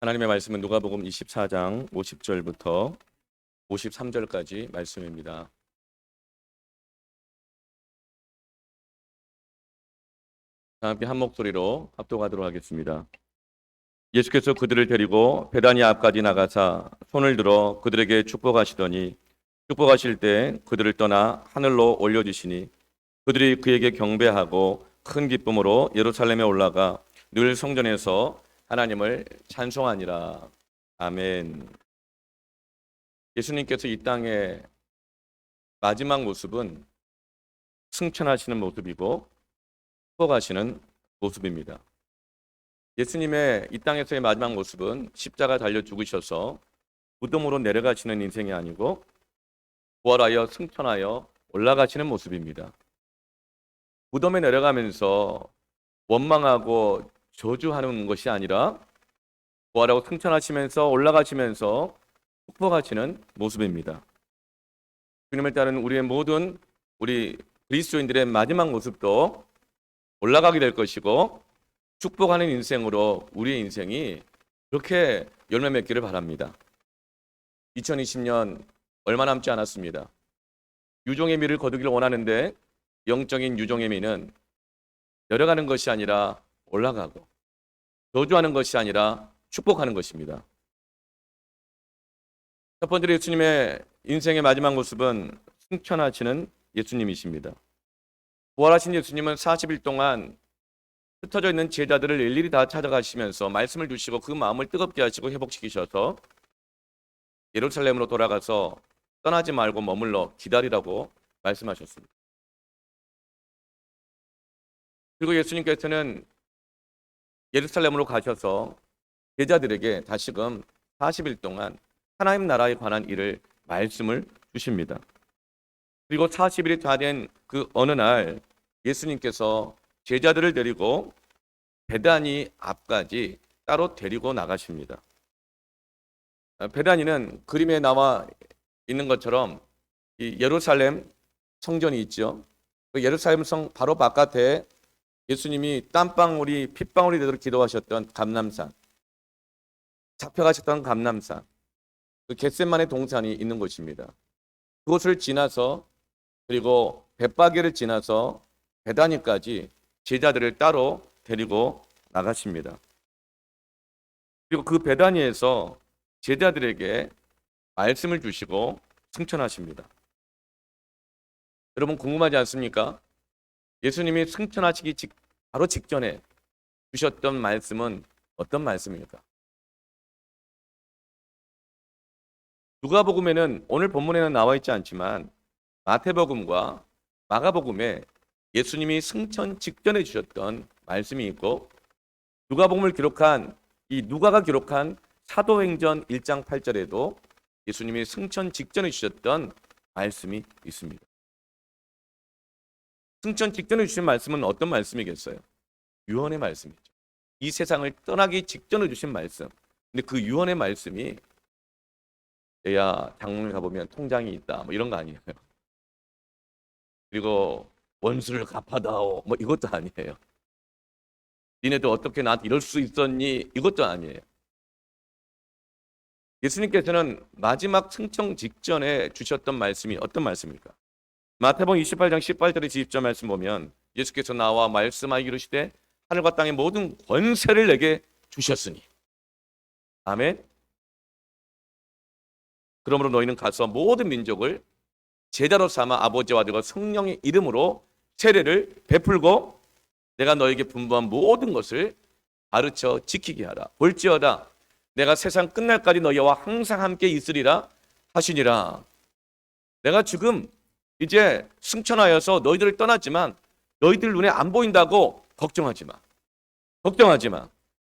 하나님의 말씀은 누가복음 24장 50절부터 53절까지 말씀입니다. 다 함께 한 목소리로 합독하도록 하겠습니다. 예수께서 그들을 데리고 베다니 앞까지 나가사 손을 들어 그들에게 축복하시더니 축복하실 때 그들을 떠나 하늘로 올려주시니 그들이 그에게 경배하고 큰 기쁨으로 예루살렘에 올라가 늘 성전에서 하나님을 찬송하니라. 아멘. 예수님께서 이 땅의 마지막 모습은 승천하시는 모습이고 축복하시는 모습입니다. 예수님의 이 땅에서의 마지막 모습은 십자가 달려 죽으셔서 무덤으로 내려가시는 인생이 아니고 부활하여 승천하여 올라가시는 모습입니다. 무덤에 내려가면서 원망하고 저주하는 것이 아니라 부활하고 승천하시면서 올라가시면서 축복하시는 모습입니다. 주님을 따르는 우리의 모든 우리 그리스도인들의 마지막 모습도 올라가게 될 것이고 축복하는 인생으로 우리의 인생이 그렇게 열매 맺기를 바랍니다. 2020년 얼마 남지 않았습니다. 유종의 미를 거두기를 원하는데 영적인 유종의 미는 내려가는 것이 아니라 올라가고 저주하는 것이 아니라 축복하는 것입니다. 첫 번째로 예수님의 인생의 마지막 모습은 승천하시는 예수님이십니다. 부활하신 예수님은 40일 동안 흩어져 있는 제자들을 일일이 다 찾아가시면서 말씀을 주시고 그 마음을 뜨겁게 하시고 회복시키셔서 예루살렘으로 돌아가서 떠나지 말고 머물러 기다리라고 말씀하셨습니다. 그리고 예수님께서는 예루살렘으로 가셔서 제자들에게 다시금 40일 동안 하나님 나라에 관한 일을 말씀을 주십니다. 그리고 40일이 다 된 그 어느 날 예수님께서 제자들을 데리고 베다니 앞까지 따로 데리고 나가십니다. 베다니는 그림에 나와 있는 것처럼 이 예루살렘 성전이 있죠. 그 예루살렘 성 바로 바깥에 예수님이 땀방울이 핏방울이 되도록 기도하셨던 감람산, 잡혀가셨던 감람산, 그 겟세마네 동산이 있는 곳입니다. 그곳을 지나서 그리고 벳바게를 지나서 베다니까지 제자들을 따로 데리고 나가십니다. 그리고 그 베다니에서 제자들에게 말씀을 주시고 승천하십니다. 여러분 궁금하지 않습니까? 예수님이 승천하시기 바로 직전에 주셨던 말씀은 어떤 말씀입니까? 누가복음에는 오늘 본문에는 나와 있지 않지만 마태복음과 마가복음에 예수님이 승천 직전에 주셨던 말씀이 있고 누가복음을 기록한 이 누가가 기록한 사도행전 1장 8절에도 예수님이 승천 직전에 주셨던 말씀이 있습니다. 승천 직전에 주신 말씀은 어떤 말씀이겠어요? 유언의 말씀이죠. 이 세상을 떠나기 직전에 주신 말씀. 근데 그 유언의 말씀이 야 장롱을 가보면 통장이 있다 뭐 이런 거 아니에요. 그리고 원수를 갚아다오 뭐 이것도 아니에요. 니네도 어떻게 나한테 이럴 수 있었니? 이것도 아니에요. 예수님께서는 마지막 승천 직전에 주셨던 말씀이 어떤 말씀입니까? 마태복음 28장 18절의 지입자 말씀 보면 예수께서 나와 말씀하기로 이르시되 하늘과 땅의 모든 권세를 내게 주셨으니 아멘. 그러므로 너희는 가서 모든 민족을 제자로 삼아 아버지와 아들과 성령의 이름으로 세례를 베풀고 내가 너에게 분부한 모든 것을 가르쳐 지키게 하라. 볼지어다 내가 세상 끝날까지 너희와 항상 함께 있으리라 하시니라. 내가 지금 이제 승천하여서 너희들을 떠났지만 너희들 눈에 안 보인다고 걱정하지 마. 걱정하지 마.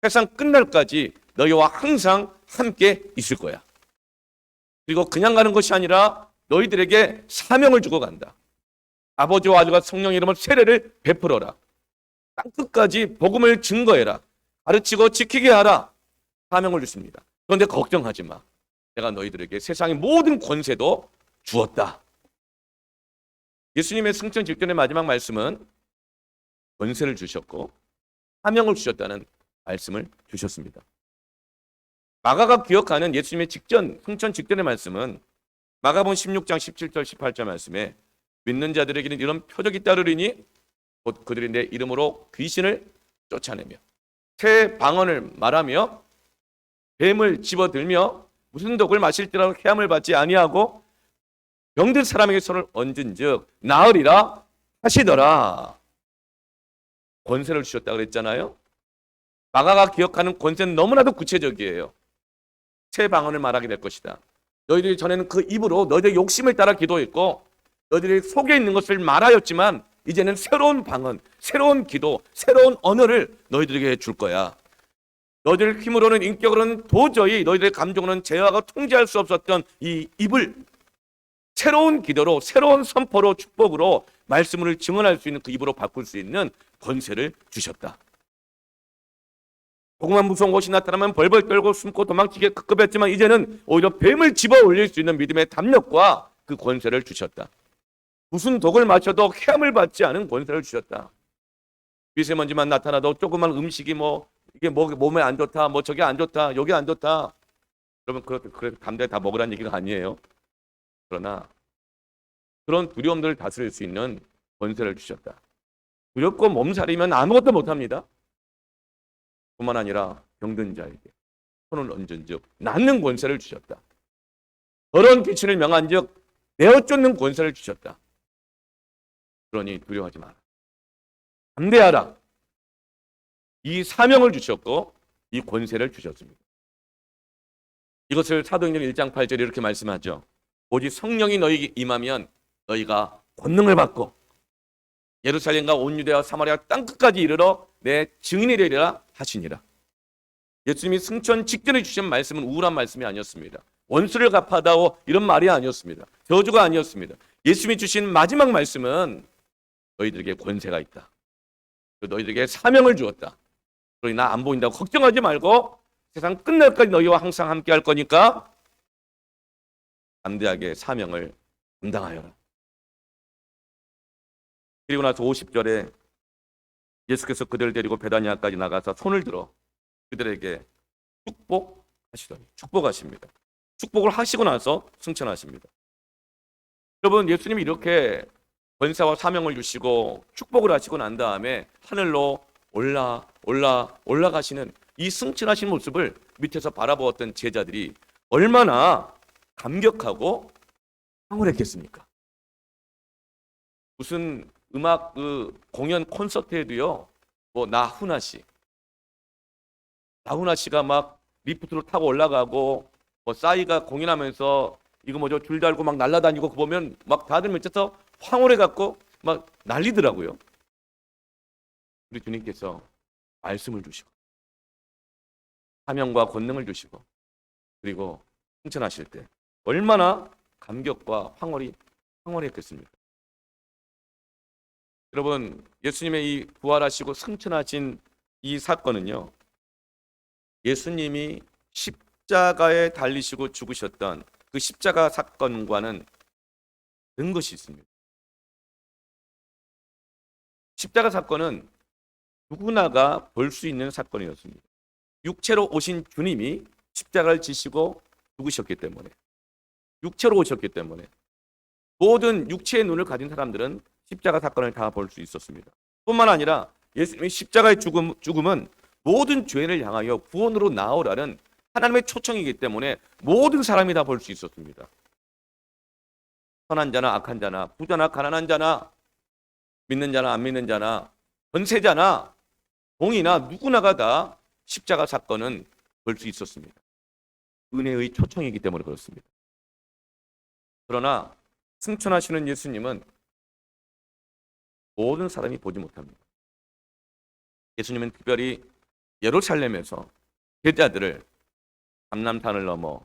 세상 끝날까지 너희와 항상 함께 있을 거야. 그리고 그냥 가는 것이 아니라 너희들에게 사명을 주고 간다. 아버지와 아들과 성령의 이름으로 세례를 베풀어라. 땅끝까지 복음을 증거해라. 가르치고 지키게 하라. 사명을 주십니다. 그런데 걱정하지 마. 내가 너희들에게 세상의 모든 권세도 주었다. 예수님의 승천 직전의 마지막 말씀은 권세를 주셨고 사명을 주셨다는 말씀을 주셨습니다. 마가가 기억하는 예수님의 승천 직전의 말씀은 마가복음 16장 17절 18절 말씀에 믿는 자들에게는 이런 표적이 따르리니 곧 그들이 내 이름으로 귀신을 쫓아내며 새 방언을 말하며 뱀을 집어들며 무슨 독을 마실지라도 해함을 받지 아니하고 병든 사람에게 손을 얹은즉 나으리라 하시더라. 권세를 주셨다 그랬잖아요. 마가가 기억하는 권세는 너무나도 구체적이에요. 새 방언을 말하게 될 것이다. 너희들이 전에는 그 입으로 너희들의 욕심을 따라 기도했고 너희들이 속에 있는 것을 말하였지만 이제는 새로운 방언, 새로운 기도, 새로운 언어를 너희들에게 줄 거야. 너희들 힘으로는 인격으로는 도저히 너희들의 감정으로는 제어하고 통제할 수 없었던 이 입을 새로운 기도로, 새로운 선포로, 축복으로 말씀을 증언할 수 있는 그 입으로 바꿀 수 있는 권세를 주셨다. 조그만 무서운 것이 나타나면 벌벌 떨고 숨고 도망치게 급급했지만 이제는 오히려 뱀을 집어 올릴 수 있는 믿음의 담력과 그 권세를 주셨다. 무슨 독을 마셔도 해함을 받지 않은 권세를 주셨다. 미세먼지만 나타나도 조그만 음식이 이게 몸에 안 좋다, 저게 안 좋다, 여기 안 좋다. 여러분 그래도 감자에 다 먹으라는 얘기가 아니에요. 그러나 그런 두려움들을 다스릴 수 있는 권세를 주셨다. 두렵고 몸살이면 아무것도 못합니다. 뿐만 아니라 병든 자에게 손을 얹은즉 낫는 권세를 주셨다. 더러운 귀신을 명한즉 내어 쫓는 권세를 주셨다. 그러니 두려워하지 마라. 담대하라. 이 사명을 주셨고 이 권세를 주셨습니다. 이것을 사도행전 1장 8절에 이렇게 말씀하죠. 오직 성령이 너희에게 임하면 너희가 권능을 받고 예루살렘과 온 유대와 사마리아 땅끝까지 이르러 내 증인이 되리라 하시니라. 예수님이 승천 직전에 주신 말씀은 우울한 말씀이 아니었습니다. 원수를 갚아다오 이런 말이 아니었습니다. 저주가 아니었습니다. 예수님이 주신 마지막 말씀은 너희들에게 권세가 있다. 너희들에게 사명을 주었다. 그러니 나 안 보인다고 걱정하지 말고 세상 끝날까지 너희와 항상 함께 할 거니까 담대하게 사명을 감당하여라. 그리고 나서 50절에 예수께서 그들을 데리고 베다니아까지 나가서 손을 들어 그들에게 축복하십니다. 축복을 하시고 나서 승천하십니다. 여러분, 예수님이 이렇게 권세와 사명을 주시고 축복을 하시고 난 다음에 하늘로 올라가시는 이 승천하신 모습을 밑에서 바라보았던 제자들이 얼마나 감격하고 황홀했겠습니까? 무슨 음악 공연 콘서트에도요, 나훈아 씨가 막 리프트로 타고 올라가고 싸이가 공연하면서 이거 줄 달고 막 날아다니고 그거 보면 막 다들 밑에서 황홀해 갖고 막 난리더라고요. 우리 주님께서 말씀을 주시고 사명과 권능을 주시고 그리고 승천하실 때 얼마나 감격과 황홀했겠습니까? 여러분, 예수님의 이 부활하시고 승천하신 이 사건은요, 예수님이 십자가에 달리시고 죽으셨던 그 십자가 사건과는 다른 것이 있습니다. 십자가 사건은 누구나가 볼 수 있는 사건이었습니다. 육체로 오신 주님이 십자가를 지시고 죽으셨기 때문에, 육체로 오셨기 때문에 모든 육체의 눈을 가진 사람들은 십자가 사건을 다 볼 수 있었습니다. 뿐만 아니라 예수님의 십자가의 죽음은 모든 죄를 향하여 구원으로 나오라는 하나님의 초청이기 때문에 모든 사람이 다 볼 수 있었습니다. 선한 자나 악한 자나, 부자나 가난한 자나, 믿는 자나 안 믿는 자나, 권세자나 공이나 누구나가 다 십자가 사건은 볼 수 있었습니다. 은혜의 초청이기 때문에 그렇습니다. 그러나 승천하시는 예수님은 모든 사람이 보지 못합니다. 예수님은 특별히 예루살렘에서 제자들을 감람산을 넘어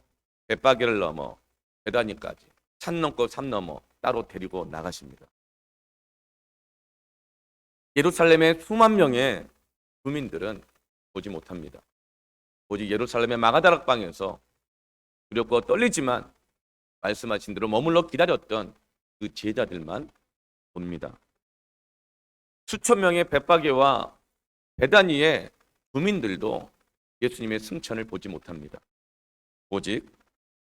벳바게를 넘어 베다니까지 산 넘고 산 넘어 따로 데리고 나가십니다. 예루살렘의 수만 명의 주민들은 보지 못합니다. 오직 예루살렘의 마가다락방에서 두렵고 떨리지만 말씀하신 대로 머물러 기다렸던 그 제자들만 봅니다. 수천 명의 벳바게와 베다니의 주민들도 예수님의 승천을 보지 못합니다. 오직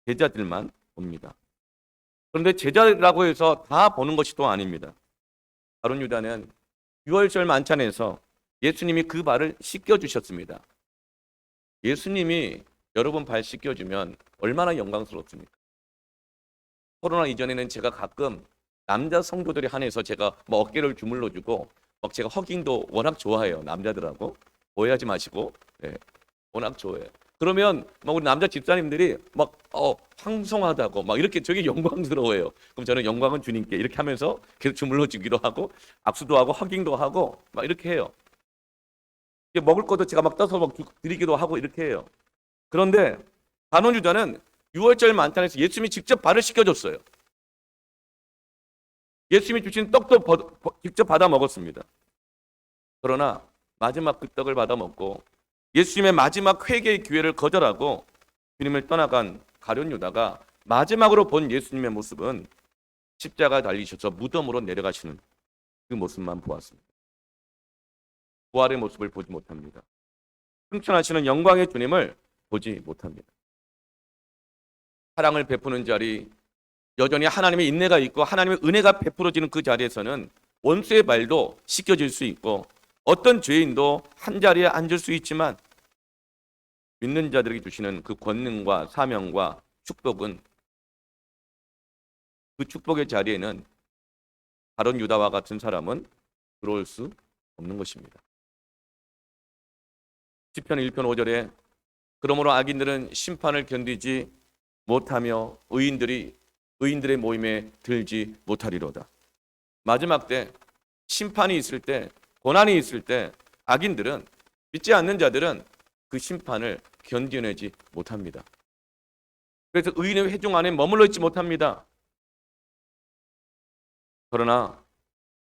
제자들만 봅니다. 그런데 제자라고 해서 다 보는 것이 또 아닙니다. 가룟 유다는 유월절 만찬에서 예수님이 그 발을 씻겨주셨습니다. 예수님이 여러분 발 씻겨주면 얼마나 영광스럽습니까? 코로나 이전에는 제가 가끔 남자 성도들이 한해서 제가 뭐 어깨를 주물러주고 막 제가 허깅도 워낙 좋아해요. 남자들하고 오해하지 마시고 워낙 좋아해요. 그러면 막 우리 남자 집사님들이 막 황송하다고 막 이렇게 되게 영광스러워해요. 그럼 저는 영광은 주님께 이렇게 하면서 계속 주물러주기도 하고 악수도 하고 허깅도 하고 막 이렇게 해요. 먹을 것도 제가 막 떠서 막 드리기도 하고 이렇게 해요. 그런데 가룟 유다는 유월절 만찬에서 예수님이 직접 발을 씻겨줬어요. 예수님이 주신 떡도 직접 받아 먹었습니다. 그러나 마지막 그 떡을 받아 먹고 예수님의 마지막 회개의 기회를 거절하고 주님을 떠나간 가룟 유다가 마지막으로 본 예수님의 모습은 십자가 달리셔서 무덤으로 내려가시는 그 모습만 보았습니다. 부활의 모습을 보지 못합니다. 승천하시는 영광의 주님을 보지 못합니다. 사랑을 베푸는 자리, 여전히 하나님의 인내가 있고 하나님의 은혜가 베풀어지는 그 자리에서는 원수의 발도 씻겨질 수 있고 어떤 죄인도 한 자리에 앉을 수 있지만 믿는 자들에게 주시는 그 권능과 사명과 축복은 그 축복의 자리에는 가룟 유다와 같은 사람은 들어올 수 없는 것입니다. 시편 1편 5절에 그러므로 악인들은 심판을 견디지 못하며 의인들의 모임에 들지 못하리로다. 마지막 때 심판이 있을 때 고난이 있을 때 악인들은 믿지 않는 자들은 그 심판을 견뎌내지 못합니다. 그래서 의인의 회중 안에 머물러 있지 못합니다. 그러나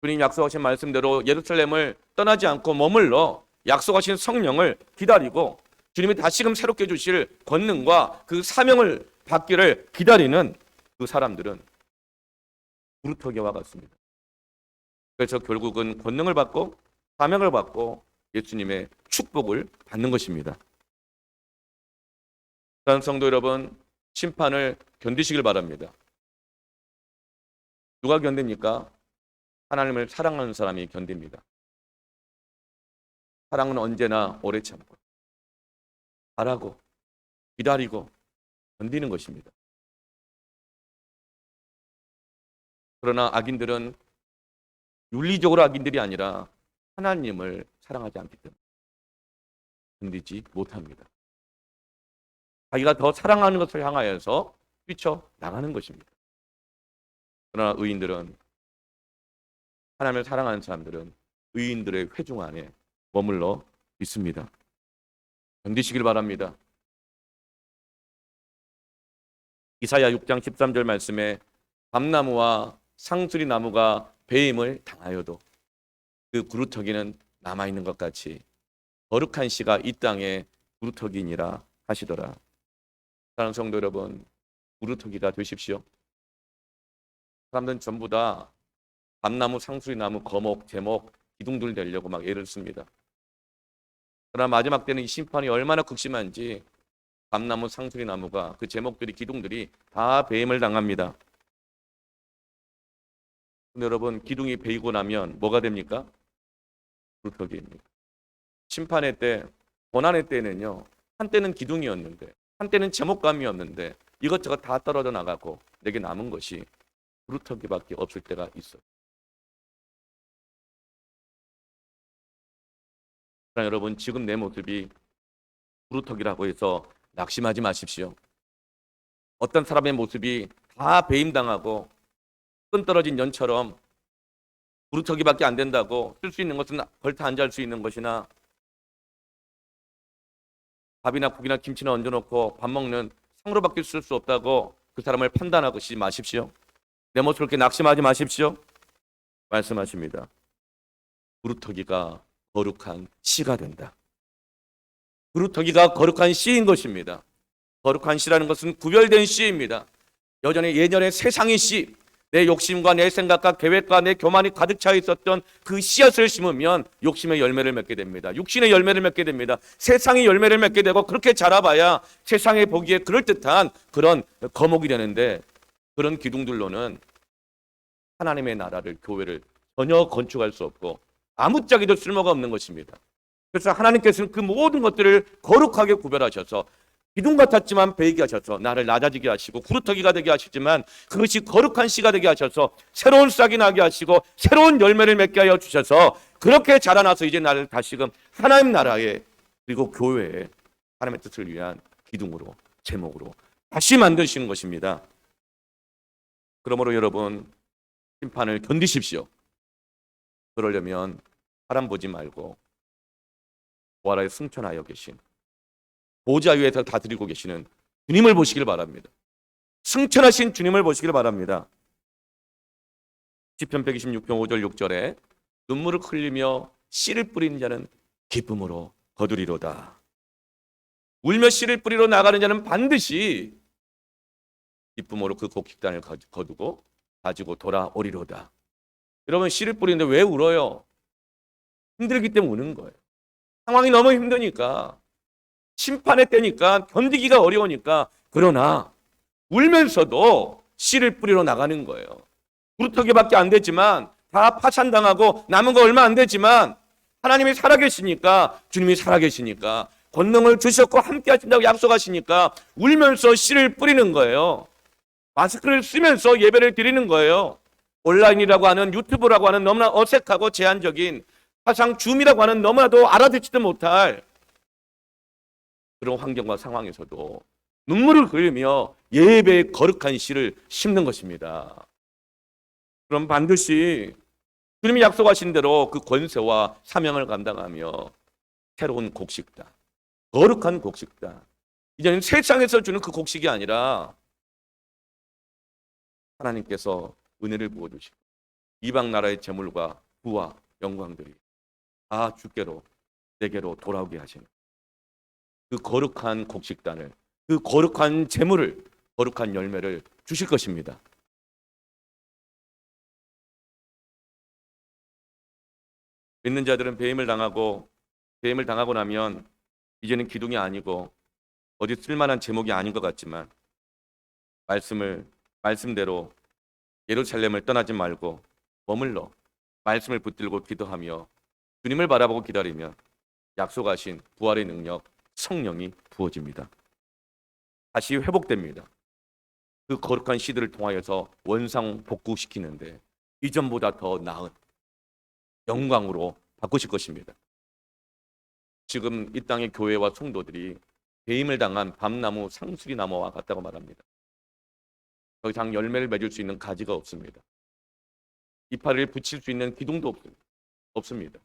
주님 약속하신 말씀대로 예루살렘을 떠나지 않고 머물러 약속하신 성령을 기다리고 주님이 다시금 새롭게 주실 권능과 그 사명을 받기를 기다리는 그 사람들은 구루터기와 같습니다. 그래서 결국은 권능을 받고 사명을 받고 예수님의 축복을 받는 것입니다. 사랑하는 성도 여러분, 심판을 견디시길 바랍니다. 누가 견딥니까? 하나님을 사랑하는 사람이 견딥니다. 사랑은 언제나 오래 참고 바라고 기다리고 견디는 것입니다. 그러나 악인들은 윤리적으로 악인들이 아니라 하나님을 사랑하지 않기 때문에 견디지 못합니다. 자기가 더 사랑하는 것을 향하여서 뛰쳐나가는 것입니다. 그러나 의인들은 하나님을 사랑하는 사람들은 의인들의 회중 안에 머물러 있습니다. 견디시길 바랍니다. 이사야 6장 13절 말씀에 밤나무와 상수리 나무가 배임을 당하여도 그 구루터기는 남아있는 것 같이 거룩한 씨가 이 땅에 구루터기니라 하시더라. 사랑하는 성도 여러분, 구루터기가 되십시오. 사람들은 전부 다 밤나무, 상수리 나무, 거목, 제목, 기둥들 되려고 막 애를 씁니다. 그러나 마지막 때는 이 심판이 얼마나 극심한지 밤나무, 상수리 나무가 그 제목들이, 기둥들이 다 배임을 당합니다. 근데 여러분, 기둥이 베이고 나면 뭐가 됩니까? 구루터기입니다. 심판의 때, 고난의 때는요, 한때는 기둥이었는데, 한때는 제목감이었는데 이것저것 다 떨어져 나가고 내게 남은 것이 구루터기밖에 없을 때가 있어요. 그러나 여러분, 지금 내 모습이 구루터기라고 해서 낙심하지 마십시오. 어떤 사람의 모습이 다 배임당하고 끈 떨어진 연처럼 구루터기밖에 안 된다고 쓸 수 있는 것은 걸터 앉아 수 있는 것이나 밥이나 국이나 김치나 얹어놓고 밥 먹는 상으로밖에 쓸 수 없다고 그 사람을 판단하지 마십시오. 내 모습을 그렇게 낙심하지 마십시오. 말씀하십니다. 구루터기가 거룩한 씨가 된다. 구루터기가 거룩한 씨인 것입니다. 거룩한 씨라는 것은 구별된 씨입니다. 예전에 세상의 씨, 내 욕심과 내 생각과 계획과 내 교만이 가득 차 있었던 그 씨앗을 심으면 욕심의 열매를 맺게 됩니다. 육신의 열매를 맺게 됩니다. 세상의 열매를 맺게 되고 그렇게 자라봐야 세상에 보기에 그럴듯한 그런 거목이 되는데 그런 기둥들로는 하나님의 나라를, 교회를 전혀 건축할 수 없고 아무짝에도 쓸모가 없는 것입니다. 그래서 하나님께서는 그 모든 것들을 거룩하게 구별하셔서 기둥 같았지만 베이게 하셔서 나를 낮아지게 하시고 구루터기가 되게 하시지만 그것이 거룩한 씨가 되게 하셔서 새로운 싹이 나게 하시고 새로운 열매를 맺게 하여 주셔서 그렇게 자라나서 이제 나를 다시금 하나님 나라에 그리고 교회에 하나님의 뜻을 위한 기둥으로, 제목으로 다시 만드시는 것입니다. 그러므로 여러분, 심판을 견디십시오. 그러려면 사람 보지 말고 부활하여 승천하여 계신 보좌 위에서 다스리고 계시는 주님을 보시길 바랍니다. 승천하신 주님을 보시길 바랍니다. 시편 126편 5절 6절에 눈물을 흘리며 씨를 뿌리는 자는 기쁨으로 거두리로다. 울며 씨를 뿌리러 나가는 자는 반드시 기쁨으로 그 곡식단을 거두고 가지고 돌아오리로다. 여러분, 씨를 뿌리는데 왜 울어요? 힘들기 때문에 우는 거예요. 상황이 너무 힘드니까, 심판의 때니까, 견디기가 어려우니까. 그러나 울면서도 씨를 뿌리러 나가는 거예요. 구루터기밖에 안 되지만, 다 파산당하고 남은 거 얼마 안 되지만 하나님이 살아계시니까, 주님이 살아계시니까, 권능을 주셨고 함께 하신다고 약속하시니까 울면서 씨를 뿌리는 거예요. 마스크를 쓰면서 예배를 드리는 거예요. 온라인이라고 하는, 유튜브라고 하는 너무나 어색하고 제한적인, 사상 줌이라고 하는 너무나도 알아듣지도 못할 그런 환경과 상황에서도 눈물을 흘리며 예배의 거룩한 씨를 심는 것입니다. 그럼 반드시 주님이 약속하신 대로 그 권세와 사명을 감당하며 새로운 곡식다, 거룩한 곡식다. 이제는 세상에서 주는 그 곡식이 아니라 하나님께서 은혜를 부어주시고 이방 나라의 재물과 부와 영광들이 다 주께로, 내게로 돌아오게 하시는 그 거룩한 곡식단을, 그 거룩한 재물을, 거룩한 열매를 주실 것입니다. 믿는 자들은 배임을 당하고 나면 이제는 기둥이 아니고 어디 쓸만한 제목이 아닌 것 같지만 말씀대로 예루살렘을 떠나지 말고 머물러 말씀을 붙들고 기도하며 주님을 바라보고 기다리면 약속하신 부활의 능력, 성령이 부어집니다. 다시 회복됩니다. 그 거룩한 시들을 통하여서 원상 복구시키는데 이전보다 더 나은 영광으로 바꾸실 것입니다. 지금 이 땅의 교회와 성도들이 배임을 당한 밤나무, 상수리 나무와 같다고 말합니다. 더 이상 열매를 맺을 수 있는 가지가 없습니다. 이파리를 붙일 수 있는 기둥도 없습니다.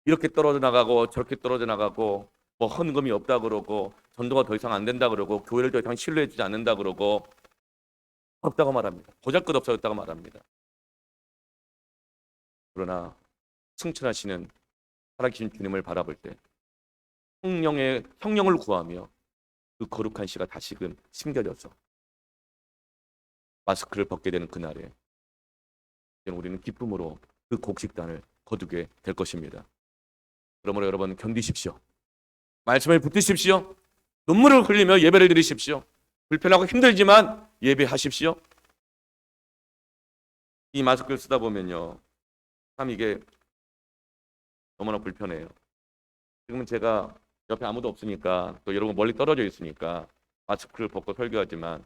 이렇게 떨어져 나가고 저렇게 떨어져 나가고 뭐 헌금이 없다 그러고 전도가 더 이상 안 된다 그러고 교회를 더 이상 신뢰해주지 않는다 그러고 없다고 말합니다. 보잘것없어졌다고 말합니다. 그러나 승천하시는 살아계신 주님을 바라볼 때 성령을 구하며 그 거룩한 씨가 다시금 심겨져서 마스크를 벗게 되는 그날에 우리는 기쁨으로 그 곡식단을 거두게 될 것입니다. 그러므로 여러분, 견디십시오. 말씀을 붙드십시오. 눈물을 흘리며 예배를 드리십시오. 불편하고 힘들지만 예배하십시오. 이 마스크를 쓰다 보면요, 참 이게 너무나 불편해요. 지금은 제가 옆에 아무도 없으니까, 또 여러분 멀리 떨어져 있으니까 마스크를 벗고 설교하지만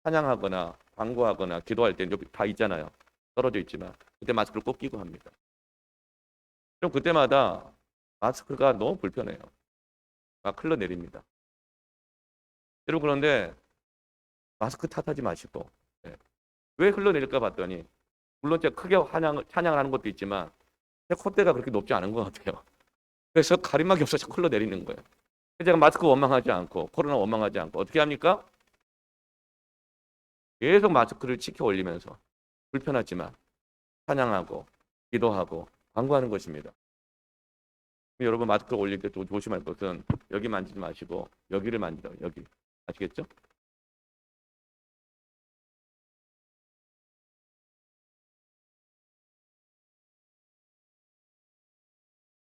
찬양하거나 광고하거나 기도할 때는 여기 다 있잖아요. 떨어져 있지만 그때 마스크를 꼭 끼고 합니다. 그럼 그때마다 마스크가 너무 불편해요. 막 흘러내립니다. 여러분, 그런데 마스크 탓하지 마시고, 왜 흘러내릴까 봤더니 물론 제가 크게 찬양을 하는 것도 있지만 제 콧대가 그렇게 높지 않은 것 같아요. 그래서 가림막이 없어서 흘러내리는 거예요. 제가 마스크 원망하지 않고 코로나 원망하지 않고 어떻게 합니까? 계속 마스크를 지켜 올리면서 불편하지만 찬양하고 기도하고 광고하는 것입니다. 여러분, 마스크를 올릴 때 또 조심할 것은 여기 만지지 마시고 여기를 만지라. 여기. 아시겠죠?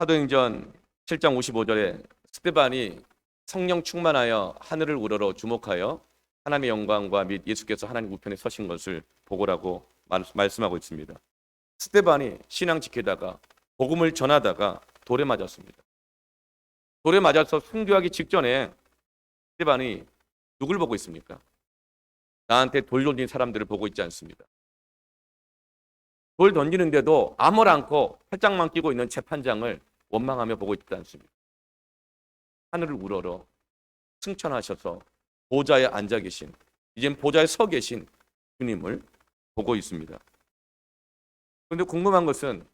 사도행전 7장 55절에 스데반이 성령 충만하여 하늘을 우러러 주목하여 하나님의 영광과 및 예수께서 하나님 우편에 서신 것을 보고라고 말씀하고 있습니다. 스데반이 신앙 지키다가 복음을 전하다가 돌에 맞았습니다. 돌에 맞아서 순교하기 직전에 스데반이 누굴 보고 있습니까? 나한테 돌 던진 사람들을 보고 있지 않습니다. 돌 던지는데도 아무렇고 팔짱만 끼고 있는 재판장을 원망하며 보고 있지 않습니다. 하늘을 우러러 승천하셔서 보좌에 앉아 계신, 이젠 보좌에 서 계신 주님을 보고 있습니다. 그런데 궁금한 것은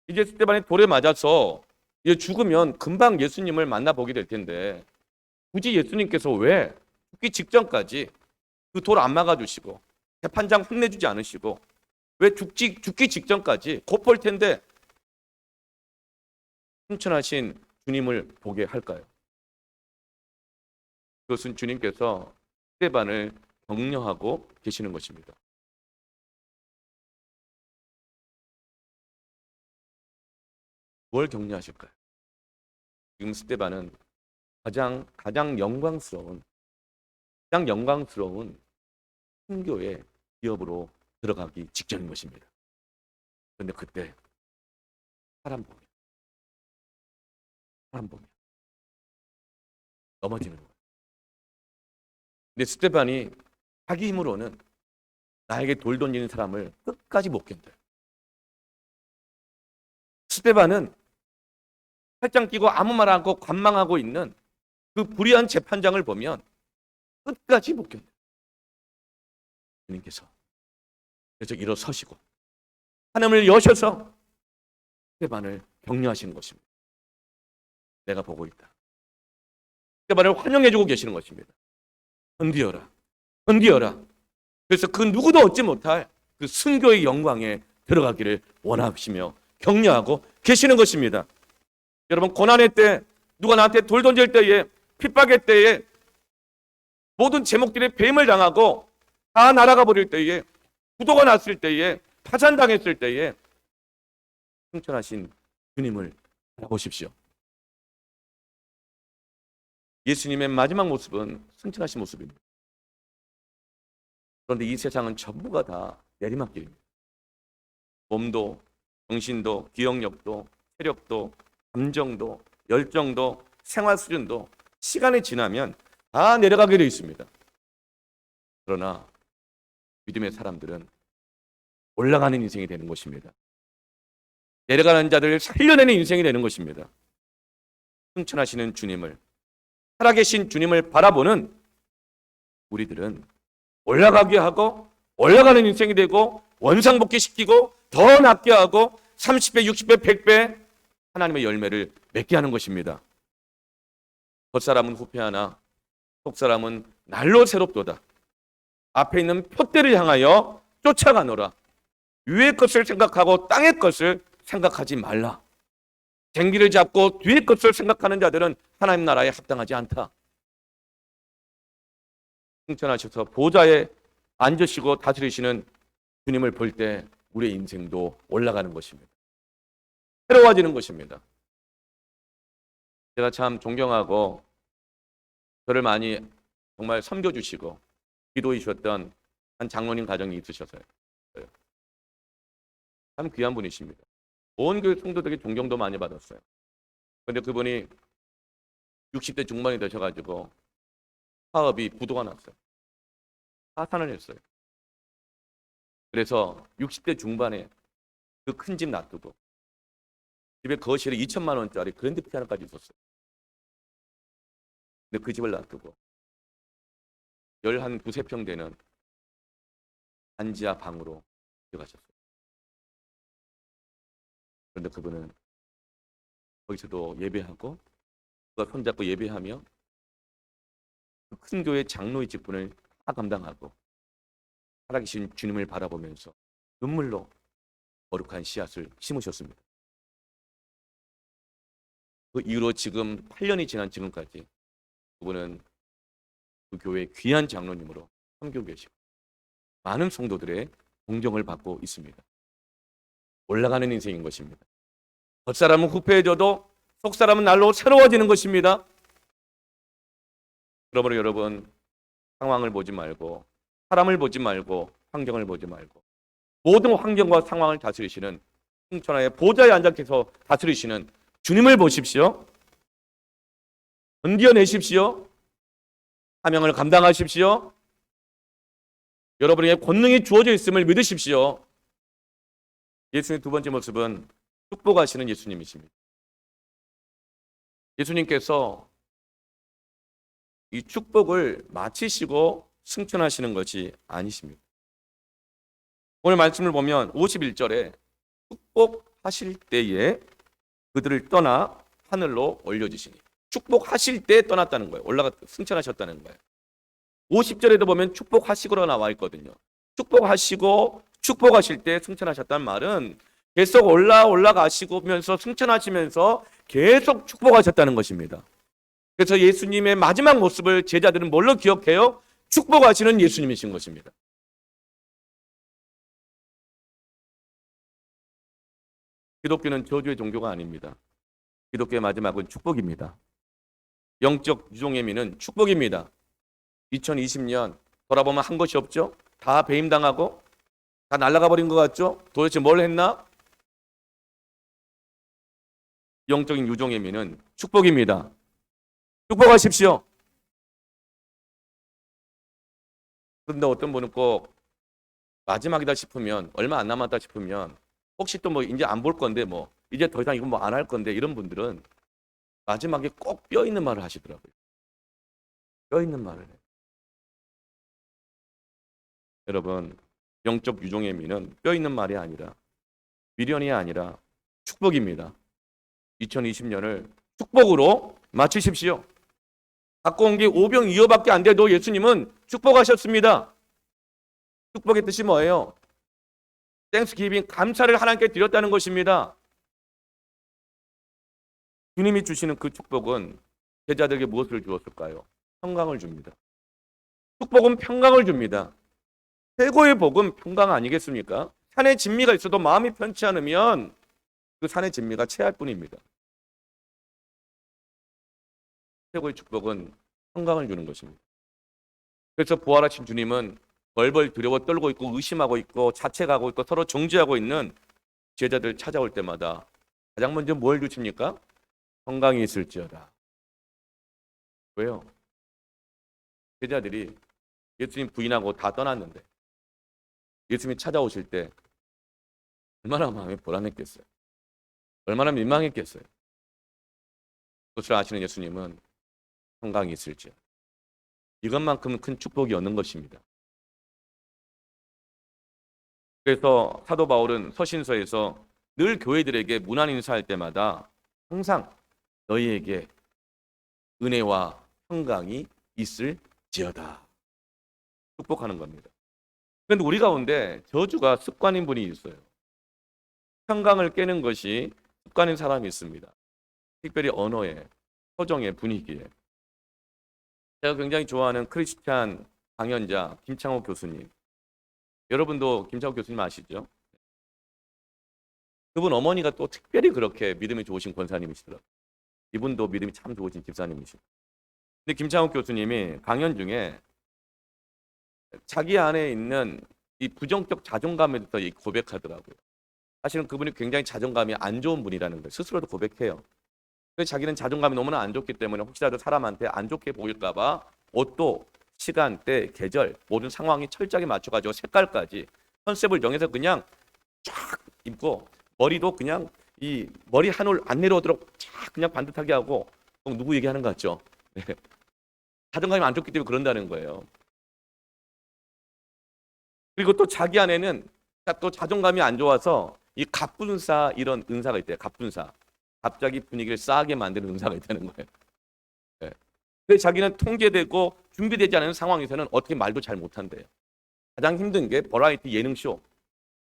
이제 스데반이 돌에 맞아서 이제 죽으면 금방 예수님을 만나보게 될 텐데 굳이 예수님께서 왜 죽기 직전까지 그 돌 안 막아주시고 재판장 혼내주지 않으시고 왜 죽기 직전까지 곧 볼 텐데 승천하신 주님을 보게 할까요? 그것은 주님께서 스데반을 격려하고 계시는 것입니다. 뭘 격려하실까요? 지금 스데반은 가장 영광스러운 순교의 기업으로 들어가기 직전인 것입니다. 그런데 그때 사람 보면 넘어지는 거예요. 근데 스데반이 자기 힘으로는 나에게 돌 던지는 사람을 끝까지 못 견뎌요. 스데반은 팔짱 끼고 아무 말 않고 관망하고 있는 그 불의한 재판장을 보면 끝까지 못 견뎌요. 주님께서 그래서 일어서시고 하늘을 여셔서 스데반을 격려하시는 것입니다. 내가 보고 있다. 스데반을 환영해주고 계시는 것입니다. 건디어라. 그래서 그 누구도 얻지 못할 그 순교의 영광에 들어가기를 원하시며 격려하고 계시는 것입니다. 여러분, 고난의 때, 누가 나한테 돌 던질 때에, 핍박의 때에, 모든 제목들이 뱀을 당하고 다 날아가 버릴 때에, 부도가 났을 때에, 파산당했을 때에 승천하신 주님을 바라보십시오. 예수님의 마지막 모습은 승천하신 모습입니다. 그런데 이 세상은 전부가 다 내리막길입니다. 몸도, 정신도, 기억력도, 체력도, 감정도, 열정도, 생활 수준도 시간이 지나면 다 내려가게 되어 있습니다. 그러나 믿음의 사람들은 올라가는 인생이 되는 것입니다. 내려가는 자들을 살려내는 인생이 되는 것입니다. 승천하시는 주님을, 살아계신 주님을 바라보는 우리들은 올라가게 하고 올라가는 인생이 되고 원상복귀시키고 더 낫게 하고 30배, 60배, 100배 하나님의 열매를 맺게 하는 것입니다. 겉사람은 후패하나 속사람은 날로 새롭도다. 앞에 있는 표대를 향하여 쫓아가노라. 위의 것을 생각하고 땅의 것을 생각하지 말라. 쟁기를 잡고 뒤의 것을 생각하는 자들은 하나님 나라에 합당하지 않다. 승천하셔서 보좌에 앉으시고 다스리시는 주님을 볼 때 우리의 인생도 올라가는 것입니다. 새로워지는 것입니다. 제가 참 존경하고 저를 많이 정말 섬겨주시고 기도해 주셨던 한 장로님 가정이 있으셔서요. 참 귀한 분이십니다. 온 교회 성도들에게 존경도 많이 받았어요. 그런데 그분이 60대 중반이 되셔가지고 사업이 부도가 났어요. 파산을 했어요. 그래서 60대 중반에 그 큰 집 놔두고 집에 거실에 2천만 원짜리 그랜드 피아노까지 있었어요. 근데 그 집을 놔두고 한 두세 평 되는 단지하 방으로 들어가셨어요. 그런데 그분은 거기서도 예배하고 그가 손잡고 예배하며 그 큰 교회 장로의 직분을 다 감당하고 살아계신 주님을 바라보면서 눈물로 거룩한 씨앗을 심으셨습니다. 그 이후로 지금 8년이 지난 지금까지 그분은 그 교회의 귀한 장로님으로 섬기고 계시고 많은 성도들의 동정을 받고 있습니다. 올라가는 인생인 것입니다. 겉사람은 후패해져도 속 사람은 날로 새로워지는 것입니다. 그러므로 여러분, 상황을 보지 말고, 사람을 보지 말고, 환경을 보지 말고, 모든 환경과 상황을 다스리시는, 승천하에 보좌에 앉아 계셔서 다스리시는 주님을 보십시오. 견뎌내십시오. 사명을 감당하십시오. 여러분에게 권능이 주어져 있음을 믿으십시오. 예수님의 두 번째 모습은 축복하시는 예수님이십니다. 예수님께서 이 축복을 마치시고 승천하시는 것이 아니십니다. 오늘 말씀을 보면 51절에 축복하실 때에 그들을 떠나 하늘로 올려주시니, 축복하실 때 떠났다는 거예요. 올라가 승천하셨다는 거예요. 50절에도 보면 축복하시고로 나와 있거든요. 축복하시고 축복하실 때 승천하셨다는 말은 계속 올라가시면서 승천하시면서 계속 축복하셨다는 것입니다. 그래서 예수님의 마지막 모습을 제자들은 뭘로 기억해요? 축복하시는 예수님이신 것입니다. 기독교는 저주의 종교가 아닙니다. 기독교의 마지막은 축복입니다. 영적 유종의 미는 축복입니다. 2020년 돌아보면 한 것이 없죠? 다 배임당하고 다 날아가 버린 것 같죠? 도대체 뭘 했나? 영적인 유종의 미는 축복입니다. 축복하십시오. 그런데 어떤 분은 꼭 마지막이다 싶으면, 얼마 안 남았다 싶으면, 혹시 또 뭐 이제 안 볼 건데 뭐 이제 더 이상 이건 뭐 안 할 건데, 이런 분들은 마지막에 꼭 뼈 있는 말을 하시더라고요. 뼈 있는 말을 해요. 여러분, 영적 유종의 미는 뼈 있는 말이 아니라, 미련이 아니라 축복입니다. 2020년을 축복으로 마치십시오. 갖고 온 게 5병 2어밖에 안 돼도 예수님은 축복하셨습니다. 축복의 뜻이 뭐예요? 땡스기빙, 감사를 하나님께 드렸다는 것입니다. 주님이 주시는 그 축복은 제자들에게 무엇을 주었을까요? 평강을 줍니다. 축복은 평강을 줍니다. 최고의 복은 평강 아니겠습니까? 산에 진미가 있어도 마음이 편치 않으면 그 산의 진미가 체할 뿐입니다. 최고의 축복은 평강을 주는 것입니다. 그래서 부활하신 주님은 벌벌 두려워 떨고 있고 의심하고 있고 자책하고 있고 서로 정죄하고 있는 제자들 찾아올 때마다 가장 먼저 뭘 주십니까? 평강이 있을지어다. 왜요? 제자들이 예수님 부인하고 다 떠났는데 예수님이 찾아오실 때 얼마나 마음이 불안했겠어요. 얼마나 민망했겠어요. 그것을 아시는 예수님은 평강이 있을지어다. 이것만큼 큰 축복이 없는 것입니다. 그래서 사도 바울은 서신서에서 늘 교회들에게 문안 인사할 때마다 항상 너희에게 은혜와 평강이 있을지어다 축복하는 겁니다. 그런데 우리 가운데 저주가 습관인 분이 있어요. 평강을 깨는 것이 습관인 사람이 있습니다. 특별히 언어에, 표정의 분위기에. 제가 굉장히 좋아하는 크리스찬 강연자 김창호 교수님. 여러분도 김창호 교수님 아시죠? 그분 어머니가 또 특별히 그렇게 믿음이 좋으신 권사님이시더라고요. 이분도 믿음이 참 좋으신 집사님이시고. 근데 김창호 교수님이 강연 중에 자기 안에 있는 이 부정적 자존감에 대해서 고백하더라고요. 사실은 그분이 굉장히 자존감이 안 좋은 분이라는 걸 스스로도 고백해요. 그래서 자기는 자존감이 너무나 안 좋기 때문에 혹시라도 사람한테 안 좋게 보일까 봐 옷도 시간대, 계절, 모든 상황이 철저하게 맞춰가지고 색깔까지 컨셉을 정해서 그냥 쫙 입고 머리도 그냥 이 머리 한 올 안 내려오도록 쫙 그냥 반듯하게 하고 누구 얘기하는 것 같죠? 네. 자존감이 안 좋기 때문에 그런다는 거예요. 그리고 또 자기 안에는 또 자존감이 안 좋아서 이 갑분사 이런 은사가 있대요. 갑분사. 갑자기 분위기를 싸하게 만드는 은사가 있다는 거예요. 네. 근데 자기는 통제되고 준비되지 않은 상황에서는 어떻게 말도 잘 못한대요. 가장 힘든 게 버라이티 예능쇼.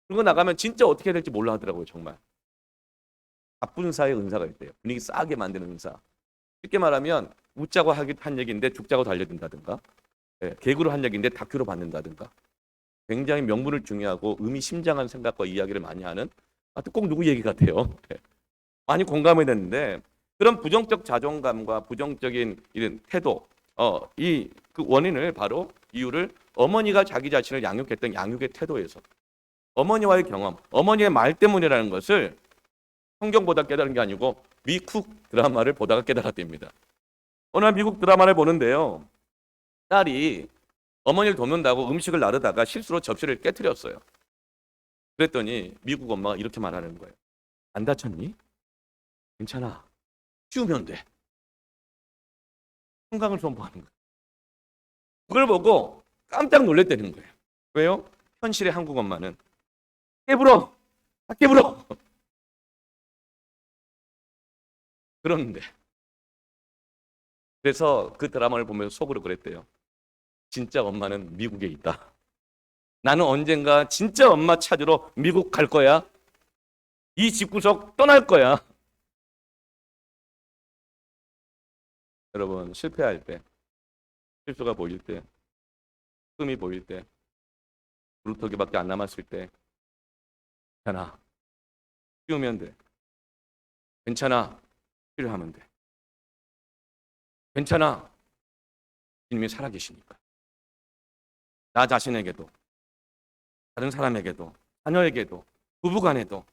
그거 나가면 진짜 어떻게 해야 될지 몰라 하더라고요. 정말. 갑분사의 은사가 있대요. 분위기 싸하게 만드는 은사. 쉽게 말하면 웃자고 한 얘기인데 죽자고 달려든다든가, 네. 개그로 한 얘기인데 다큐로 받는다든가. 굉장히 명분을 중요하고 의미심장한 생각과 이야기를 많이 하는, 꼭 누구 얘기 같아요. 네. 많이 공감이 됐는데 그런 부정적 자존감과 부정적인 이런 태도, 이 그 원인을 바로 이유를 어머니가 자기 자신을 양육했던 양육의 태도에서 어머니와의 경험, 어머니의 말 때문이라는 것을 성경보다 깨달은 게 아니고 미국 드라마를 보다가 깨달았답니다. 어느 날 미국 드라마를 보는데요. 딸이 어머니를 돕는다고 음식을 나르다가 실수로 접시를 깨뜨렸어요. 그랬더니 미국 엄마가 이렇게 말하는 거예요. 안 다쳤니? 괜찮아. 치우면 돼. 건강을 선포하는 거예요. 그걸 보고 깜짝 놀랐다는 거예요. 왜요? 현실의 한국 엄마는 깨불어! 다 깨불어! 그러는데 그래서 그 드라마를 보면서 속으로 그랬대요. 진짜 엄마는 미국에 있다. 나는 언젠가 진짜 엄마 찾으러 미국 갈 거야. 이 집구석 떠날 거야. 여러분, 실패할 때, 실수가 보일 때, 흠이 보일 때, 루터기밖에 안 남았을 때, 괜찮아. 쉬우면 돼. 괜찮아. 필요하면 돼. 괜찮아. 주님이 살아계시니까. 나 자신에게도, 다른 사람에게도, 자녀에게도, 부부간에도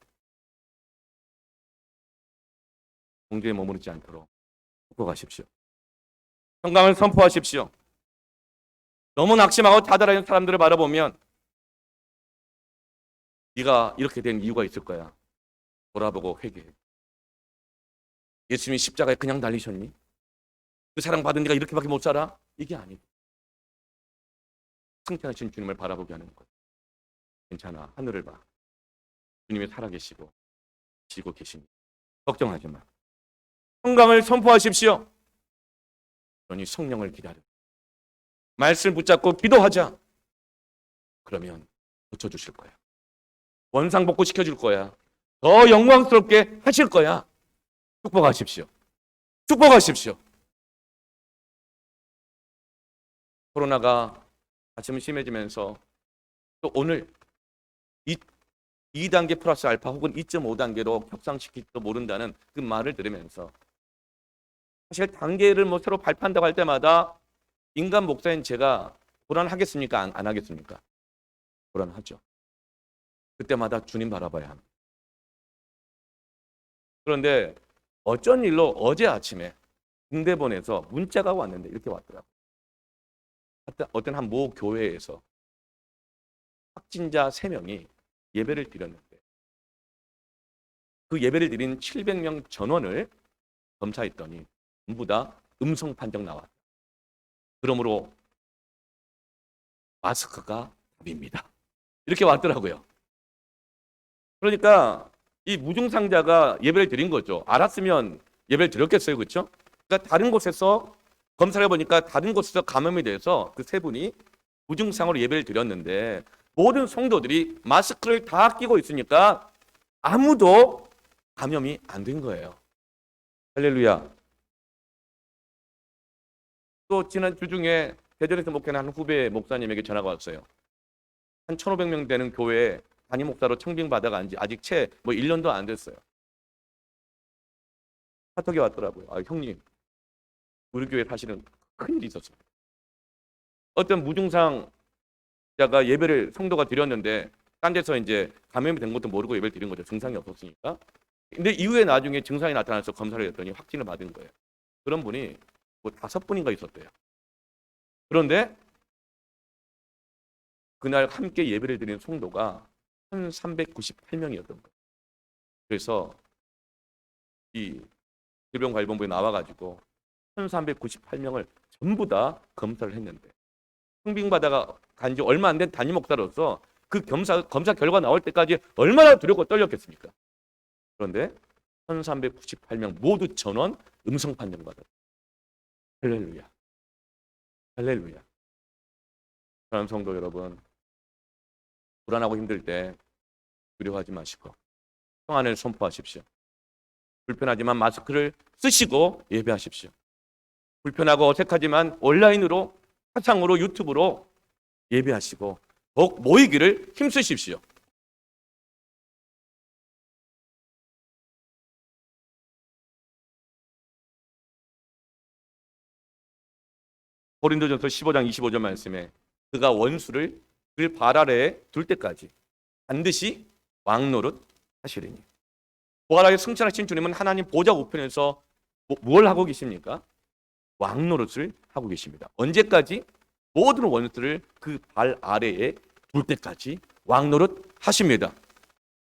공주에 머무르지 않도록 축복하십시오. 평강을 선포하십시오. 너무 낙심하고 다달아있는 사람들을 바라보면 네가 이렇게 된 이유가 있을 거야. 돌아보고 회개해. 예수님이 십자가에 그냥 달리셨니? 그 사랑받은 네가 이렇게밖에 못 살아? 이게 아니고 승천하신 주님을 바라보게 하는 것. 괜찮아. 하늘을 봐. 주님이 살아계시고 지고 계십니다. 걱정하지 마. 평강을 선포하십시오. 그러니 성령을 기다려. 말씀을 붙잡고 기도하자. 그러면 고쳐주실 거야. 원상복구 시켜줄 거야. 더 영광스럽게 하실 거야. 축복하십시오. 축복하십시오. 코로나가 아침 심해지면서 또 오늘 2단계 플러스 알파 혹은 2.5단계로 격상시킬지도 모른다는 그 말을 들으면서 사실 단계를 뭐 새로 발표한다고 할 때마다 인간 목사인 제가 불안하겠습니까? 안 하겠습니까? 불안하죠. 그때마다 주님 바라봐야 합니다. 그런데 어쩐 일로 어제 아침에 중대본에서 문자가 왔는데 이렇게 왔더라고요. 어떤 한 모 교회에서 확진자 3명이 예배를 드렸는데 그 예배를 드린 700명 전원을 검사했더니 전부 다 음성 판정 나왔다. 그러므로 마스크가 답입니다. 이렇게 왔더라고요. 그러니까 이 무증상자가 예배를 드린 거죠. 알았으면 예배를 드렸겠어요. 그렇죠? 그러니까 다른 곳에서 검사를 해보니까 다른 곳에서 감염이 돼서 그 3분이 무증상으로 예배를 드렸는데 모든 성도들이 마스크를 다 끼고 있으니까 아무도 감염이 안 된 거예요. 할렐루야. 또 지난 주 중에 대전에서 목회하는 한 후배 목사님에게 전화가 왔어요. 한 1,500명 되는 교회에 담임 목사로 청빙받아간 지 아직 채 1년도 안 됐어요. 카톡이 왔더라고요. 형님, 우리 교회 사실은 큰일이 있었습니다. 어떤 무증상자가 예배를 성도가 드렸는데 딴 데서 이제 감염이 된 것도 모르고 예배를 드린 거죠. 증상이 없었으니까. 근데 이후에 나중에 증상이 나타나서 검사를 했더니 확진을 받은 거예요. 그런 분이 5분인가 있었대요. 그런데 그날 함께 예배를 드린 성도가 1,398명이었던 거예요. 그래서 이 질병관리본부에 나와가지고 1,398명을 전부 다 검사를 했는데 청빙받아가 간 지 얼마 안 된 담임 목사로서 그 검사 결과 나올 때까지 얼마나 두렵고 떨렸겠습니까? 그런데 1,398명 모두 전원 음성 판정받았어요. 할렐루야. 할렐루야. 사랑하는 성도 여러분, 불안하고 힘들 때 두려워하지 마시고 평안을 선포하십시오. 불편하지만 마스크를 쓰시고 예배하십시오. 불편하고 어색하지만 온라인으로, 화상으로, 유튜브로 예배하시고 더욱 모이기를 힘쓰십시오. 고린도전서 15장 25절 말씀에 그가 원수를 그 발 아래에 둘 때까지 반드시 왕노릇 하시리니. 부활하게 승천하신 주님은 하나님 보좌 우편에서 뭘 하고 계십니까? 왕노릇을 하고 계십니다. 언제까지? 모든 원수를 그 발 아래에 둘 때까지 왕노릇 하십니다.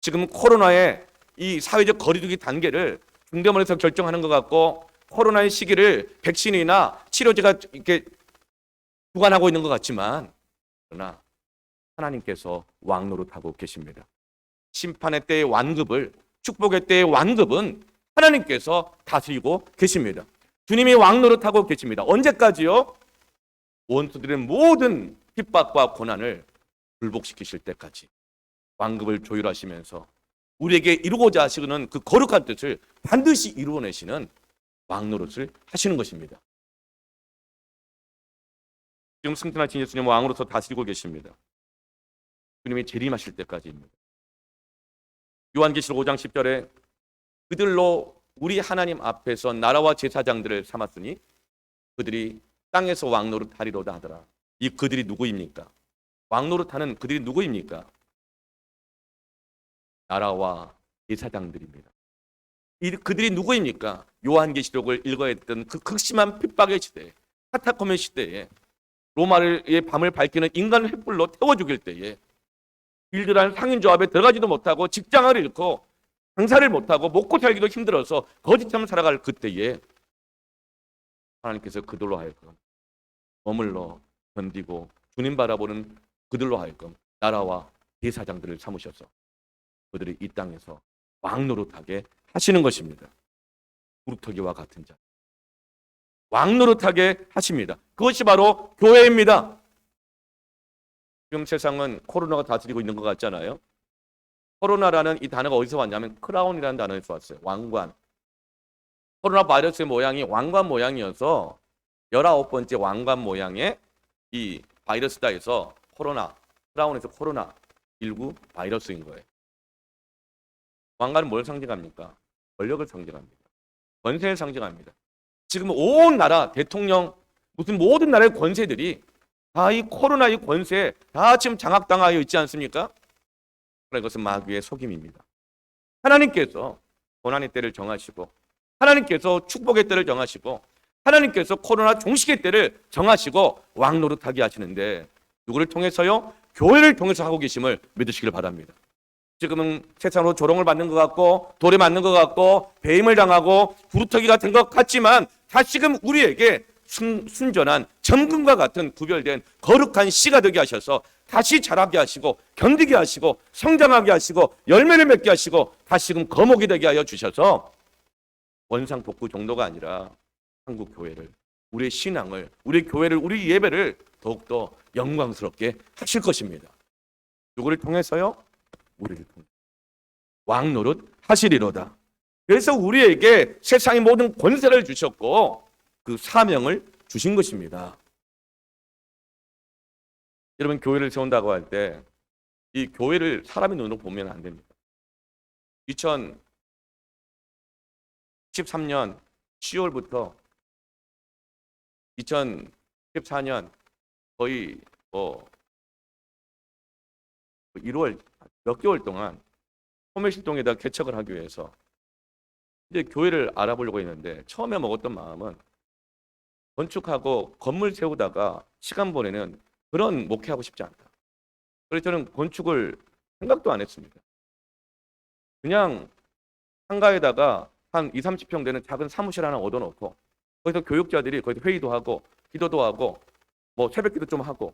지금 코로나의 이 사회적 거리두기 단계를 중대본에서 결정하는 것 같고 코로나의 시기를 백신이나 치료제가 이렇게 주관하고 있는 것 같지만 그러나 하나님께서 왕노릇하고 계십니다. 심판의 때의 완급을 축복의 때의 완급은 하나님께서 다스리고 계십니다. 주님이 왕노릇하고 계십니다. 언제까지요? 원수들의 모든 핍박과 고난을 불복시키실 때까지 왕급을 조율하시면서 우리에게 이루고자 하시는 그 거룩한 뜻을 반드시 이루어내시는 왕노릇을 하시는 것입니다. 지금 승천하신 예수님 왕으로서 다스리고 계십니다. 주님이 재림하실 때까지입니다. 요한계시록 5장 10절에 그들로 우리 하나님 앞에서 나라와 제사장들을 삼았으니 그들이 땅에서 왕노릇 하리로다 하더라. 이 그들이 누구입니까? 왕노릇하는 그들이 누구입니까? 나라와 제사장들입니다. 그들이 누구입니까? 요한계시록을 읽어야 했던 그 극심한 핍박의 시대에, 카타콤의 시대에, 로마의 밤을 밝히는 인간을 횃불로 태워 죽일 때에 빌드라는 상인조합에 들어가지도 못하고 직장을 잃고 장사를 못하고 먹고 살기도 힘들어서 거짓처럼 살아갈 그때에 하나님께서 그들로 하여금 머물러 견디고 주님 바라보는 그들로 하여금 나라와 제사장들을 삼으셔서 그들이 이 땅에서 왕노릇하게 하시는 것입니다. 구루터기와 같은 자 왕노릇하게 하십니다. 그것이 바로 교회입니다. 지금 세상은 코로나가 다스리고 있는 것 같잖아요. 코로나라는 이 단어가 어디서 왔냐면 크라운이라는 단어에서 왔어요. 왕관. 코로나 바이러스의 모양이 왕관 모양이어서 19번째 왕관 모양의 이 바이러스다 해서 코로나, 크라운에서 코로나19 바이러스인 거예요. 왕관은 뭘 상징합니까? 권력을 상징합니다. 권세를 상징합니다. 지금 온 나라, 대통령, 무슨 모든 나라의 권세들이 다 이 코로나 이 권세에 다 지금 장악당하여 있지 않습니까? 그러나 이것은 마귀의 속임입니다. 하나님께서 고난의 때를 정하시고 하나님께서 축복의 때를 정하시고 하나님께서 코로나 종식의 때를 정하시고 왕노릇하게 하시는데 누구를 통해서요? 교회를 통해서 하고 계심을 믿으시길 바랍니다. 지금은 세상으로 조롱을 받는 것 같고 돌에 맞는 것 같고 배임을 당하고 구루터기 같은 것 같지만 다시금 우리에게 순전한 정금과 같은 구별된 거룩한 씨가 되게 하셔서 다시 자라게 하시고 견디게 하시고 성장하게 하시고 열매를 맺게 하시고 다시금 거목이 되게 하여 주셔서 원상복구 정도가 아니라 한국 교회를 우리의 신앙을 우리 교회를 우리 예배를 더욱더 영광스럽게 하실 것입니다. 누구를 통해서요? 우리를 통해 왕노릇 하시리로다. 그래서 우리에게 세상의 모든 권세를 주셨고 그 사명을 주신 것입니다. 여러분 교회를 세운다고 할 때 이 교회를 사람의 눈으로 보면 안 됩니다. 2013년 10월부터 2014년 거의 1월 몇 개월 동안 소매실동에다 개척을 하기 위해서 이제 교회를 알아보려고 했는데 처음에 먹었던 마음은 건축하고 건물 세우다가 시간 보내는 그런 목회하고 싶지 않다. 그래서 저는 건축을 생각도 안 했습니다. 그냥 상가에다가 한 20, 30평 되는 작은 사무실 하나 얻어놓고 거기서 교육자들이 거기서 회의도 하고 기도도 하고 뭐 새벽기도 좀 하고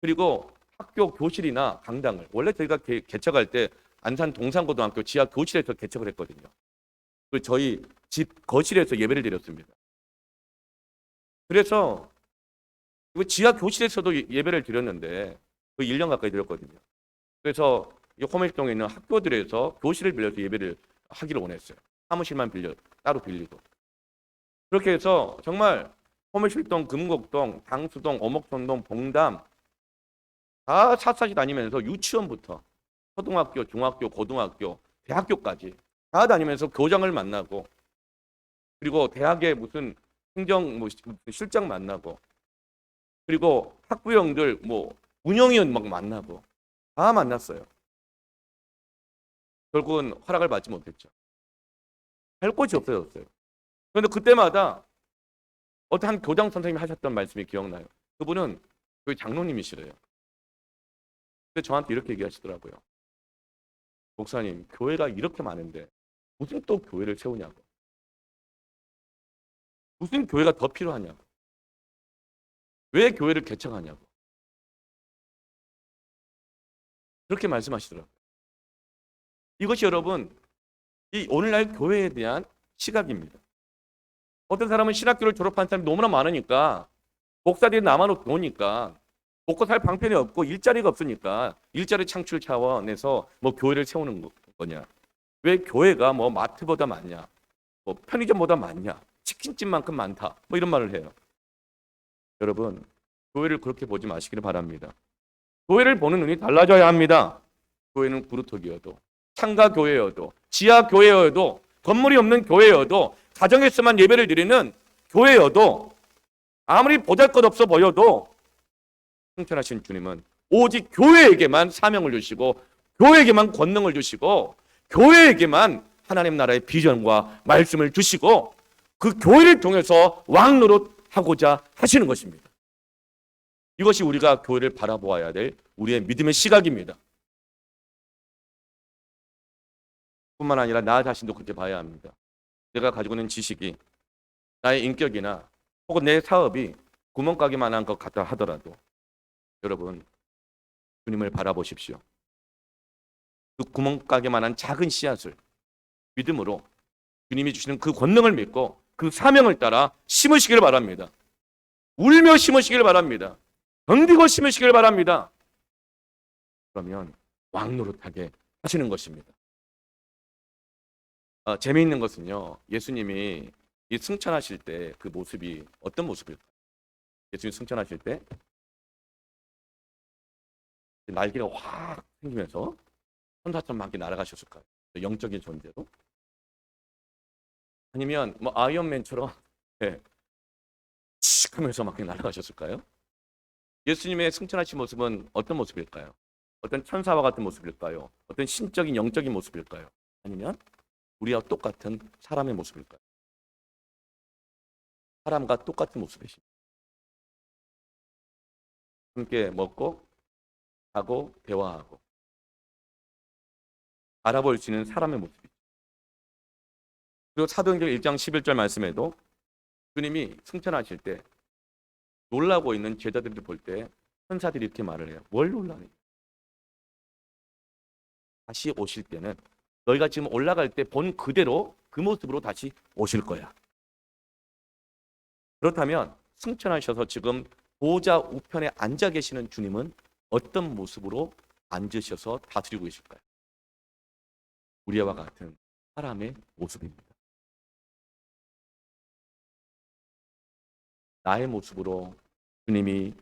그리고 학교 교실이나 강당을 원래 저희가 개척할 때 안산 동산고등학교 지하 교실에서 개척을 했거든요. 그리고 저희 집 거실에서 예배를 드렸습니다. 그래서 지하 교실에서도 예배를 드렸는데 거의 1년 가까이 드렸거든요. 그래서 호멜동에 있는 학교들에서 교실을 빌려서 예배를 하기를 원했어요. 사무실만 따로 빌리고. 그렇게 해서 정말 호멜실동, 금곡동, 당수동, 어목촌동, 봉담 다 샅샅이 다니면서 유치원부터 초등학교, 중학교, 고등학교, 대학교까지 다 다니면서 교장을 만나고 그리고 대학에 무슨 행정 실장 만나고 그리고 학부형들 뭐 운영위원 막 만나고 다 만났어요. 결국은 허락을 받지 못했죠. 할 곳이 없어졌어요. 그런데 그때마다 어떤 한 교장 선생님이 하셨던 말씀이 기억나요. 그분은 교회 장로님이시래요. 근데 저한테 이렇게 얘기하시더라고요. 목사님, 교회가 이렇게 많은데 무슨 또 교회를 세우냐고. 무슨 교회가 더 필요하냐고. 왜 교회를 개척하냐고. 그렇게 말씀하시더라고요. 이것이 여러분, 이 오늘날 교회에 대한 시각입니다. 어떤 사람은 신학교를 졸업한 사람이 너무나 많으니까 목사들이 남아놓으니까 먹고 살 방편이 없고 일자리가 없으니까 일자리 창출 차원에서 뭐 교회를 세우는 거냐. 왜 교회가 뭐 마트보다 많냐. 뭐 편의점보다 많냐. 치킨집만큼 많다. 뭐 이런 말을 해요. 여러분, 교회를 그렇게 보지 마시기를 바랍니다. 교회를 보는 눈이 달라져야 합니다. 교회는 구루터기여도 창가 교회여도 지하 교회여도 건물이 없는 교회여도 가정에서만 예배를 드리는 교회여도 아무리 보잘것없어 보여도 승천하신 주님은 오직 교회에게만 사명을 주시고 교회에게만 권능을 주시고 교회에게만 하나님 나라의 비전과 말씀을 주시고 그 교회를 통해서 왕 노릇하고자 하시는 것입니다. 이것이 우리가 교회를 바라보아야 될 우리의 믿음의 시각입니다. 뿐만 아니라 나 자신도 그렇게 봐야 합니다. 내가 가지고 있는 지식이 나의 인격이나 혹은 내 사업이 구멍가게만한 것 같다 하더라도 여러분 주님을 바라보십시오. 그 구멍가게만한 작은 씨앗을 믿음으로 주님이 주시는 그 권능을 믿고 그 사명을 따라 심으시길 바랍니다. 울며 심으시길 바랍니다. 견디고 심으시길 바랍니다. 그러면 왕노릇하게 하시는 것입니다. 재미있는 것은요. 예수님이 이 승천하실 때 그 모습이 어떤 모습일까요? 예수님 승천하실 때 날개가 확 생기면서 천사처럼 막 날아가셨을까요? 영적인 존재로? 아니면 뭐 아이언맨처럼 칙 하면서 막 날아가셨을까요? 예수님의 승천하신 모습은 어떤 모습일까요? 어떤 천사와 같은 모습일까요? 어떤 신적인 영적인 모습일까요? 아니면 우리와 똑같은 사람의 모습일까요? 사람과 똑같은 모습이십니다. 함께 먹고 하고 대화하고 알아볼 수 있는 사람의 모습이죠. 그리고 사도행전 1장 11절 말씀에도 주님이 승천하실 때 놀라고 있는 제자들을 볼 때 천사들이 이렇게 말을 해요. 뭘 놀라느냐? 다시 오실 때는 너희가 지금 올라갈 때 본 그대로 그 모습으로 다시 오실 거야. 그렇다면 승천하셔서 지금 보좌 우편에 앉아 계시는 주님은 어떤 모습으로 앉으셔서 다스리고 계실까요? 우리와 같은 사람의 모습입니다. 나의 모습으로 주님이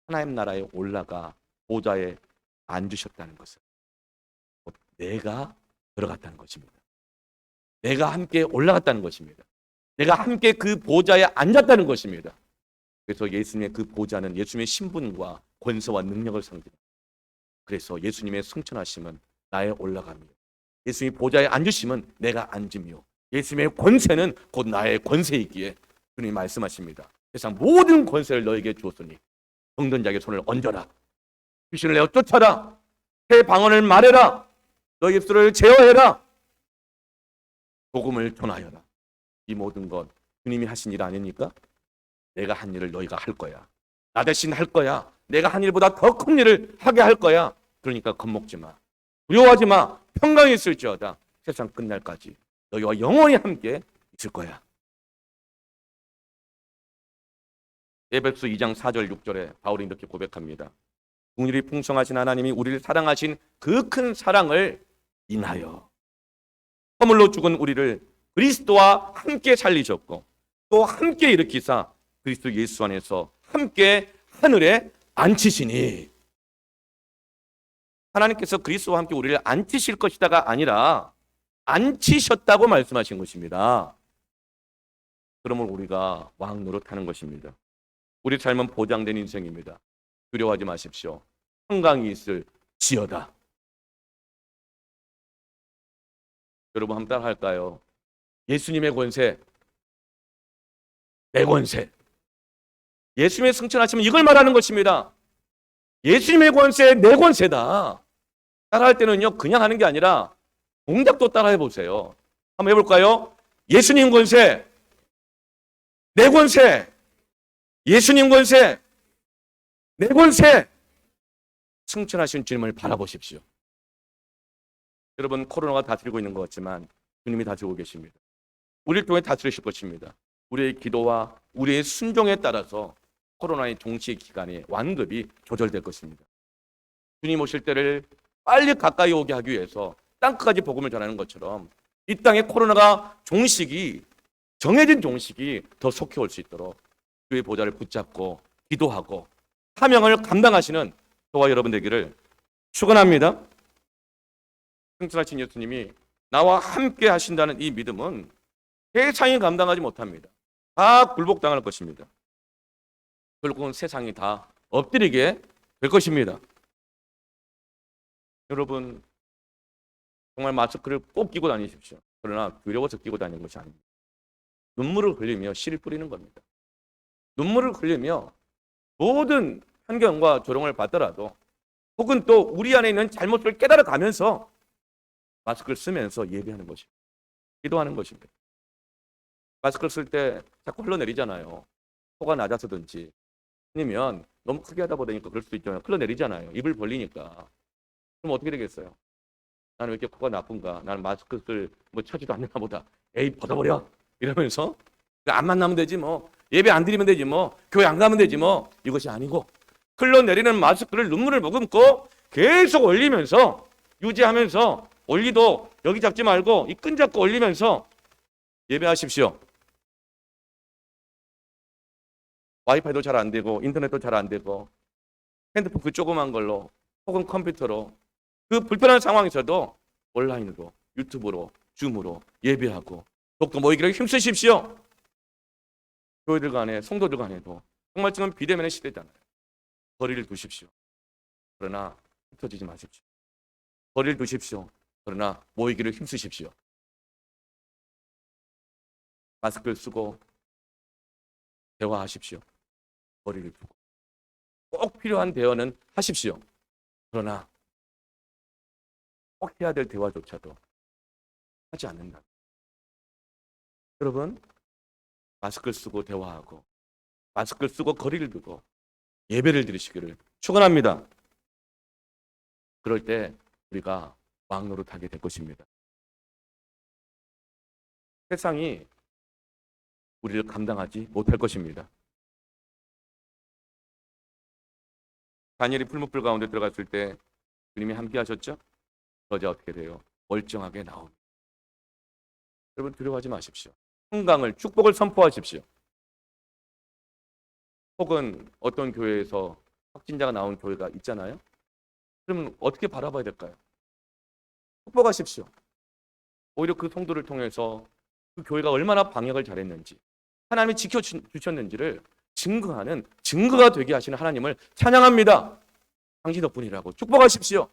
하나님 나라에 올라가 보좌에 앉으셨다는 것은 내가 들어갔다는 것입니다. 내가 함께 올라갔다는 것입니다. 내가 함께 그 보좌에 앉았다는 것입니다. 그래서 예수님의 그 보좌는 예수님의 신분과 권세와 능력을 상징합니다. 그래서 예수님의 승천하심은 나의 올라감이요. 예수님이 보좌에 앉으심은 내가 앉으며 예수님의 권세는 곧 나의 권세이기에 주님이 말씀하십니다. 세상 모든 권세를 너에게 주었으니 병든 자에게 손을 얹어라. 귀신을 내어 쫓아라. 새 방언을 말해라. 너희 입술을 제어해라. 복음을 전하여라. 이 모든 것 주님이 하신 일 아닙니까? 내가 한 일을 너희가 할 거야. 나 대신 할 거야. 내가 한 일보다 더 큰 일을 하게 할 거야. 그러니까 겁먹지 마. 두려워하지 마. 평강이 있을지어다. 세상 끝날까지 너희와 영원히 함께 있을 거야. 에베소 2장 4절 6절에 바울이 이렇게 고백합니다. 긍휼이 풍성하신 하나님이 우리를 사랑하신 그 큰 사랑을 인하여 허물로 죽은 우리를 그리스도와 함께 살리셨고 또 함께 일으키사 그리스도 예수 안에서 함께 하늘에 앉히시니. 하나님께서 그리스도와 함께 우리를 앉히실 것이다가 아니라 앉히셨다고 말씀하신 것입니다. 그러면 우리가 왕 노릇하는 것입니다. 우리 삶은 보장된 인생입니다. 두려워하지 마십시오. 평강이 있을 지어다. 여러분 한번 따라 할까요? 예수님의 권세, 내 권세. 예수님의 승천하시면 이걸 말하는 것입니다. 예수님의 권세, 내 권세다. 따라할 때는요, 그냥 하는 게 아니라 동작도 따라해 보세요. 한번 해볼까요? 예수님 권세, 내 권세, 예수님 권세, 내 권세. 승천하신 주님을 바라보십시오. 여러분, 코로나가 다스리고 있는 것 같지만 주님이 다스리고 계십니다. 우리를 통해 다스리실 것입니다. 우리의 기도와 우리의 순종에 따라서 코로나의 종식 기간이 완급이 조절될 것입니다. 주님 오실 때를 빨리 가까이 오게 하기 위해서 땅끝까지 복음을 전하는 것처럼 이 땅에 코로나가 종식이 정해진 종식이 더 속히 올 수 있도록 주의 보좌를 붙잡고 기도하고 사명을 감당하시는 저와 여러분 되기를 축원합니다. 승천하신 예수님이 나와 함께 하신다는 이 믿음은 세상이 감당하지 못합니다. 다 굴복당할 것입니다. 결국은 세상이 다 엎드리게 될 것입니다. 여러분 정말 마스크를 꼭 끼고 다니십시오. 그러나 두려워서 끼고 다니는 것이 아닙니다. 눈물을 흘리며 씨를 뿌리는 겁니다. 눈물을 흘리며 모든 편견과 조롱을 받더라도 혹은 또 우리 안에 있는 잘못을 깨달아가면서 마스크를 쓰면서 예배하는 것입니다. 기도하는 것입니다. 마스크를 쓸 때 자꾸 흘러내리잖아요. 코가 낮아서든지 아니면 너무 크게 하다 보니까 그럴 수도 있잖아요. 흘러내리잖아요. 입을 벌리니까. 그럼 어떻게 되겠어요? 나는 왜 이렇게 코가 나쁜가? 나는 마스크를 뭐 쳐지도 않나 보다. 에이 벗어버려. 이러면서 안 만나면 되지 뭐. 예배 안 드리면 되지 뭐. 교회 안 가면 되지 뭐. 이것이 아니고 흘러내리는 마스크를 눈물을 머금고 계속 올리면서 유지하면서 올리도 여기 잡지 말고 이 끈 잡고 올리면서 예배하십시오. 와이파이도 잘 안 되고 인터넷도 잘 안 되고 핸드폰 그 조그만 걸로 혹은 컴퓨터로 그 불편한 상황에서도 온라인으로 유튜브로 줌으로 예배하고 독도 모이기를 힘쓰십시오. 교회들 간에 성도들 간에도 정말 지금 비대면의 시대잖아요. 거리를 두십시오. 그러나 흩어지지 마십시오. 거리를 두십시오. 그러나 모이기를 힘쓰십시오. 마스크를 쓰고 대화하십시오. 거리를 두고 꼭 필요한 대화는 하십시오. 그러나 꼭 해야 될 대화조차도 하지 않는다. 여러분 마스크를 쓰고 대화하고 마스크를 쓰고 거리를 두고 예배를 드리시기를 축원합니다. 그럴 때 우리가 왕노릇하게 될 것입니다. 세상이 우리를 감당하지 못할 것입니다. 다니엘이 풀무불 가운데 들어갔을 때 주님이 함께 하셨죠? 그러자 어떻게 돼요? 멀쩡하게 나옵니다. 여러분 두려워하지 마십시오. 평강을 축복을 선포하십시오. 혹은 어떤 교회에서 확진자가 나온 교회가 있잖아요. 그러면 어떻게 바라봐야 될까요? 축복하십시오. 오히려 그 성도를 통해서 그 교회가 얼마나 방역을 잘했는지 하나님이 지켜주셨는지를 증거하는 증거가 되게 하시는 하나님을 찬양합니다. 당신 덕분이라고 축복하십시오.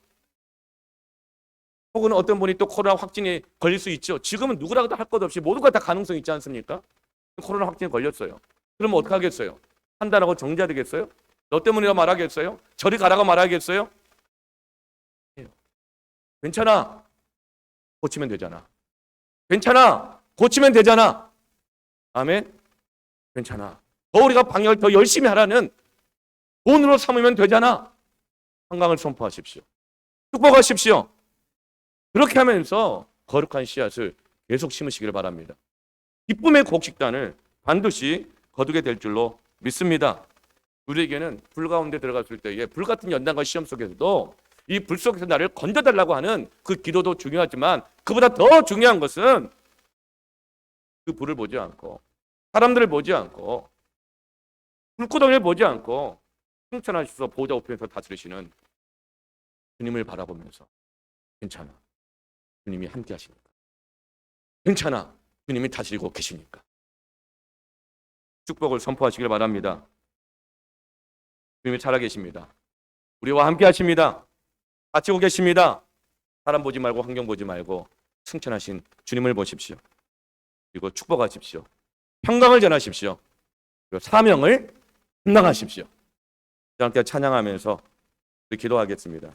혹은 어떤 분이 또 코로나 확진에 걸릴 수 있죠. 지금은 누구라도 할 것 없이 모두가 다 가능성이 있지 않습니까? 코로나 확진에 걸렸어요. 그러면 어떻게 하겠어요? 판단하고 정죄되겠어요? 너 때문이라 말하겠어요? 저리 가라고 말하겠어요? 괜찮아. 고치면 되잖아. 괜찮아. 고치면 되잖아. 아멘. 괜찮아. 더 우리가 방역을 더 열심히 하라는 돈으로 삼으면 되잖아. 한강을 선포하십시오. 축복하십시오. 그렇게 하면서 거룩한 씨앗을 계속 심으시기를 바랍니다. 기쁨의 곡식단을 반드시 거두게 될 줄로 믿습니다. 우리에게는 불 가운데 들어갔을 때에 불 같은 연단과 시험 속에서도 이 불 속에서 나를 건져달라고 하는 그 기도도 중요하지만 그보다 더 중요한 것은 그 불을 보지 않고 사람들을 보지 않고 불구덩이를 보지 않고 승천하셔서 보좌 우편에서 다스리시는 주님을 바라보면서 괜찮아. 주님이 함께 하시니까. 괜찮아. 주님이 다스리고 계시니까. 축복을 선포하시길 바랍니다. 주님이 살아계십니다. 우리와 함께 하십니다. 같이 오고 계십니다. 사람 보지 말고 환경 보지 말고 승천하신 주님을 보십시오. 그리고 축복하십시오. 평강을 전하십시오. 그리고 사명을 감당하십시오. 함께 찬양하면서 기도하겠습니다.